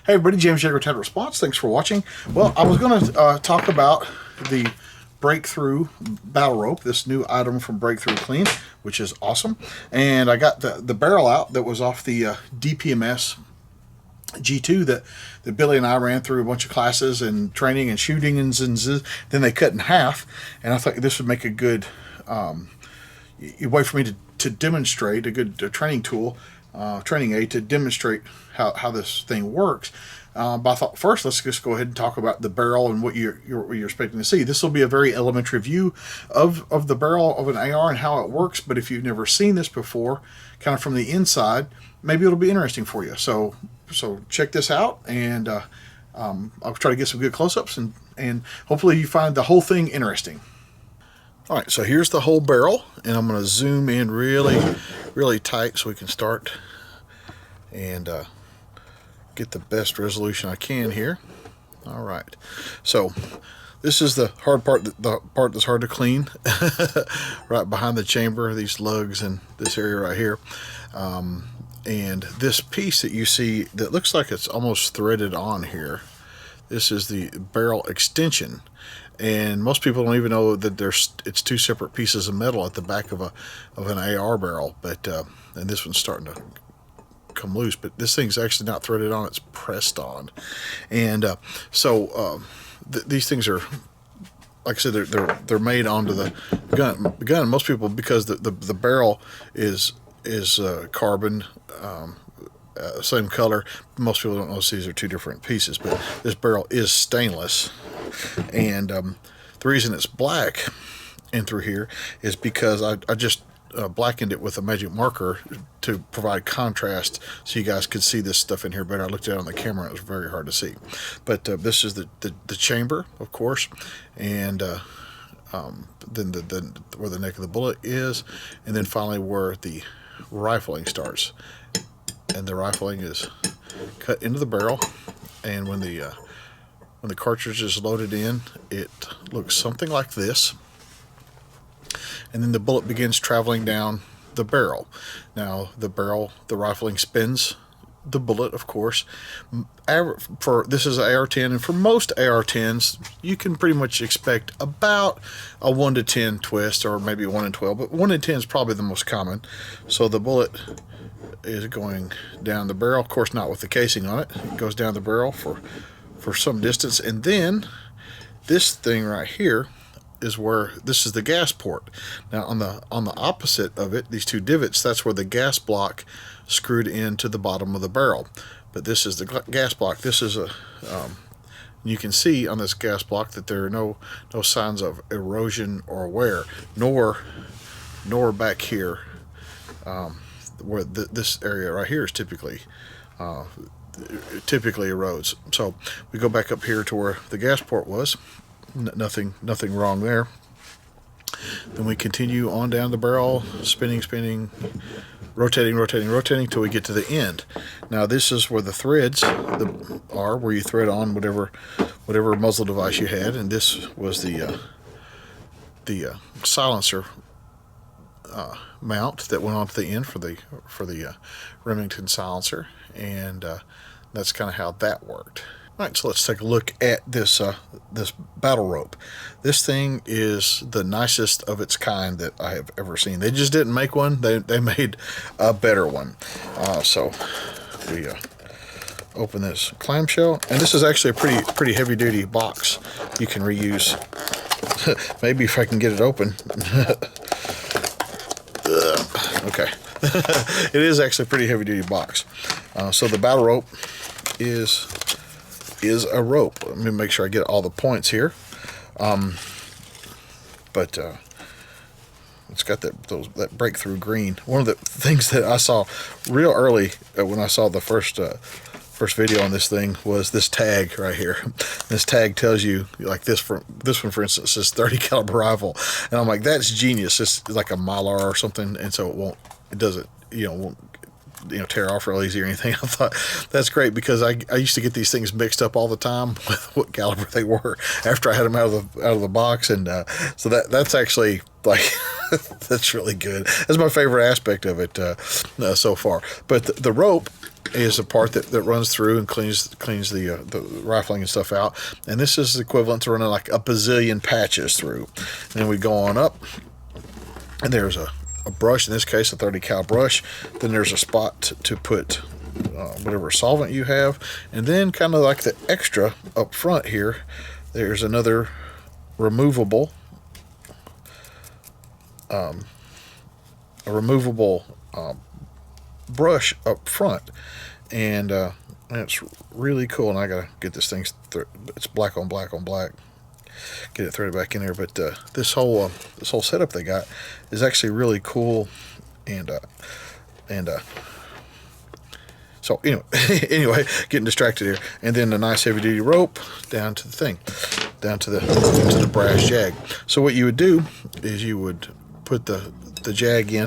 Hey everybody, James Yeager, Title Response. Thanks for watching. Well, I was going to talk about the Breakthrough Battle Rope, this new item from Breakthrough Clean, which is awesome. And I got the barrel out that was off the DPMS G2 that Billy and I ran through a bunch of classes and training and shooting, and then they cut in half. And I thought this would make a good way for me to demonstrate, a good training tool, training aid to demonstrate how this thing works. But I thought first let's just go ahead and talk about the barrel and what you're expecting to see. This will be a very elementary view of the barrel of an AR and how it works. But if you've never seen this before, kind of from the inside, maybe it'll be interesting for you. So check this out, and I'll try to get some good close-ups, and hopefully you find the whole thing interesting. All right, so here's the whole barrel, and I'm going to zoom in really tight so we can start and get the best resolution I can here. All right, so this is the hard part, the part that's hard to clean, right behind the chamber, these lugs and this area right here. And this piece that you see that looks like it's almost threaded on here, this is the barrel extension. And most people don't even know that it's two separate pieces of metal at the back of an AR barrel, but and this one's starting to come loose, but this thing's actually not threaded on, it's pressed on. And these things are, like I said, they're made onto the gun. Most people, because the barrel is carbon, same color, most people don't notice these are two different pieces, but this barrel is stainless. And the reason it's black in through here is because I just blackened it with a magic marker to provide contrast so you guys could see this stuff in here better. I looked at it on the camera and it was very hard to see. But this is the chamber, of course, and then where the neck of the bullet is, and then finally where the rifling starts. And the rifling is cut into the barrel, and when the cartridge is loaded in, it looks something like this. And then the bullet begins traveling down the barrel. Now the rifling spins the bullet, of course. This is an AR-10, and for most AR-10s, you can pretty much expect about a 1 to 10 twist, or maybe 1 in 12, but 1 in 10 is probably the most common. So the bullet is going down the barrel, of course not with the casing on it. It goes down the barrel for some distance, and then this thing right here is where this is the gas port. Now on the opposite of it, these two divots, that's where the gas block screwed into the bottom of the barrel. But this is the gas block. This is you can see on this gas block that there are no signs of erosion or wear, nor back here where this area right here is typically erodes. So we go back up here to where the gas port was. Nothing wrong there. Then we continue on down the barrel, spinning, rotating till we get to the end. Now this is where the threads are, where you thread on whatever muzzle device you had, and this was the silencer mount that went on to the end for the Remington silencer, and that's kind of how that worked. All right, so let's take a look at this battle rope. This thing is the nicest of its kind that I have ever seen. They just didn't make one; they made a better one. So we open this clamshell, and this is actually a pretty heavy-duty box. You can reuse. Maybe if I can get it open. Okay, it is actually a pretty heavy-duty box. So the battle rope is a rope. Let me make sure I get all the points here. But it's got that breakthrough green. One of the things that I saw real early when I saw the first video on this thing was this tag right here. This tag tells you, like this one for instance says 30 caliber rifle, and I'm like, that's genius. It's like a Mylar or something, and so won't tear off real easy or anything. I thought that's great, because I used to get these things mixed up all the time with what caliber they were after I had them out of the box, and so that's actually like that's really good. That's my favorite aspect of it so far. But the rope is the part that runs through and cleans the rifling and stuff out. And this is equivalent to running like a bazillion patches through. And then we go on up, and there's a brush, in this case a 30 cal brush. Then there's a spot to put whatever solvent you have, and then kind of like the extra up front here, there's another removable brush up front, and it's really cool. And I gotta get this thing it's black on black on black, get it threaded back in there. But this whole setup they got is actually really cool, and so anyway, getting distracted here. And then the nice heavy duty rope down to the thing, down to the brass jag. So what you would do is you would put the jag in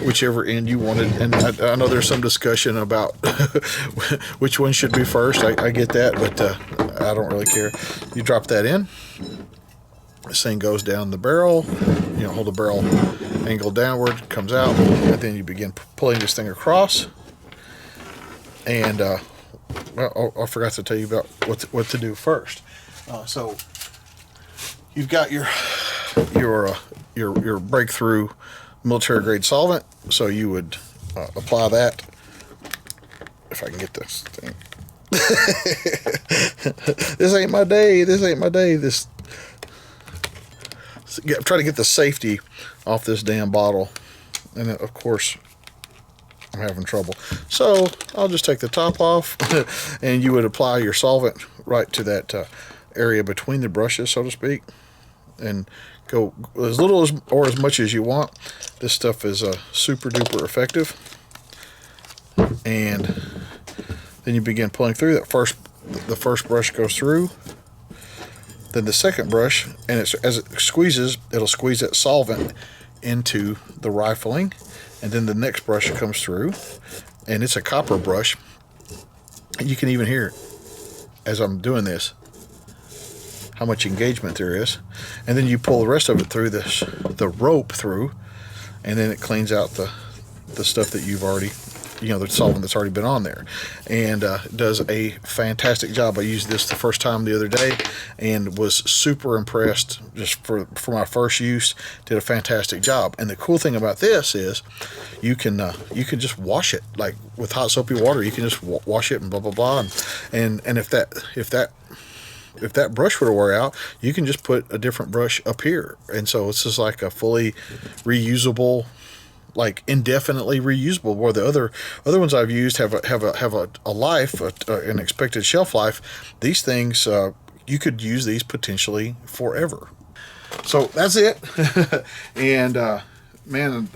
whichever end you wanted. And I know there's some discussion about which one should be first. I get that, but I don't really care. You drop that in. This thing goes down the barrel. Hold the barrel angle downward, comes out, and then you begin pulling this thing across. And well, I forgot to tell you about what to do first. So you've got your breakthrough military grade solvent. So you would apply that. If I can get this thing. This ain't my day. Try to get the safety off this damn bottle, and of course I'm having trouble. So I'll just take the top off, and you would apply your solvent right to that area between the brushes, so to speak, and go as little as or as much as you want. This stuff is super duper effective. And then you begin pulling through. The first brush goes through, then the second brush, and as it squeezes, it'll squeeze that solvent into the rifling. And then the next brush comes through, and it's a copper brush. You can even hear as I'm doing this how much engagement there is. And then you pull the rest of it through the rope through, and then it cleans out the stuff that you've already, the solvent that's already been on there, and does a fantastic job. I used this the first time the other day and was super impressed. Just for my first use, did a fantastic job. And the cool thing about this is you can just wash it like with hot soapy water. You can just wash it and blah blah blah. And if that brush were to wear out, you can just put a different brush up here. And so it's just like a fully reusable, like indefinitely reusable. Where the other ones I've used have a life, an expected shelf life. These things, you could use these potentially forever. So that's it. And man,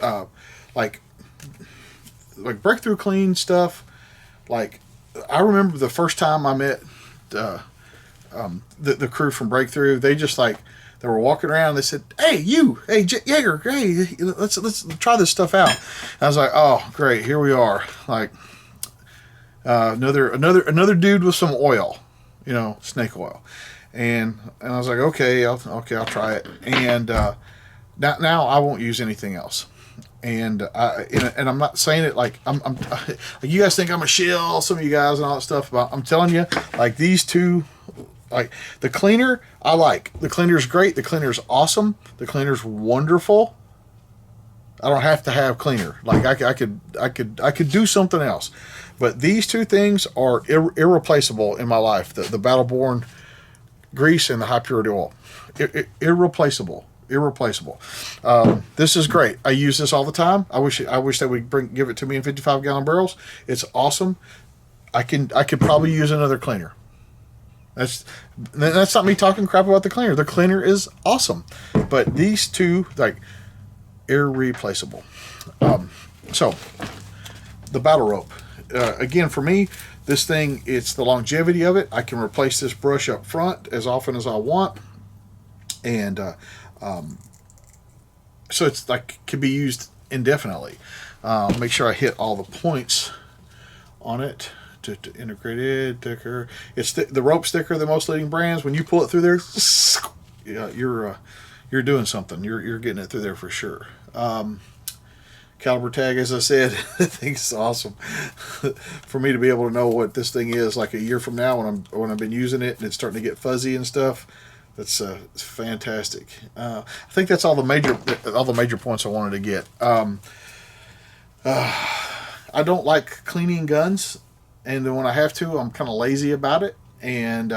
like Breakthrough Clean stuff. Like I remember the first time I met the crew from Breakthrough. They just they were walking around. And they said, "Hey, Jaeger, hey, let's try this stuff out." And I was like, "Oh, great, here we are." Like another dude with some oil, snake oil, and I was like, "Okay, I'll try it." And now I won't use anything else. And I'm not saying it like I'm you guys think I'm a shill, some of you guys and all that stuff, but I'm telling you, like these two. Like the cleaner, I like. The cleaner's great. The cleaner's awesome. The cleaner's wonderful. I don't have to have cleaner. Like I could do something else, but these two things are irreplaceable in my life. The Battle Born grease and the high purity oil, irreplaceable. This is great. I use this all the time. I wish they would give it to me in 55-gallon barrels. It's awesome. I could probably use another cleaner. That's not me talking crap about the cleaner. The cleaner is awesome, but these two, like, irreplaceable. So the battle rope, again, for me, this thing, it's the longevity of it. I can replace this brush up front as often as I want, and so it's like can be used indefinitely. Make sure I hit all the points on it. To integrated thicker, it's the rope sticker. The most leading brands, when you pull it through there, you're doing something. You're getting it through there for sure. caliber tag, as I said. I think it's awesome for me to be able to know what this thing is like a year from now when I've been using it and it's starting to get fuzzy and stuff. That's it's fantastic. I think that's all the major points I wanted to get. I don't like cleaning guns, and then when I have to, I'm kind of lazy about it. And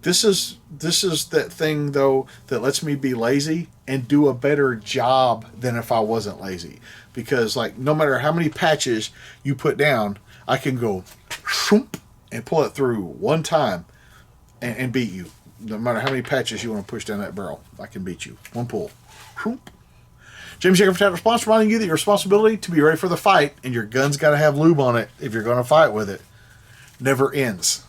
this is that thing though that lets me be lazy and do a better job than if I wasn't lazy. Because like no matter how many patches you put down, I can go shoomp and pull it through one time and beat you. No matter how many patches you want to push down that barrel, I can beat you. One pull. Shoomp. James Jacob Tactical Response reminding you that your responsibility to be ready for the fight and your gun's got to have lube on it if you're going to fight with it never ends.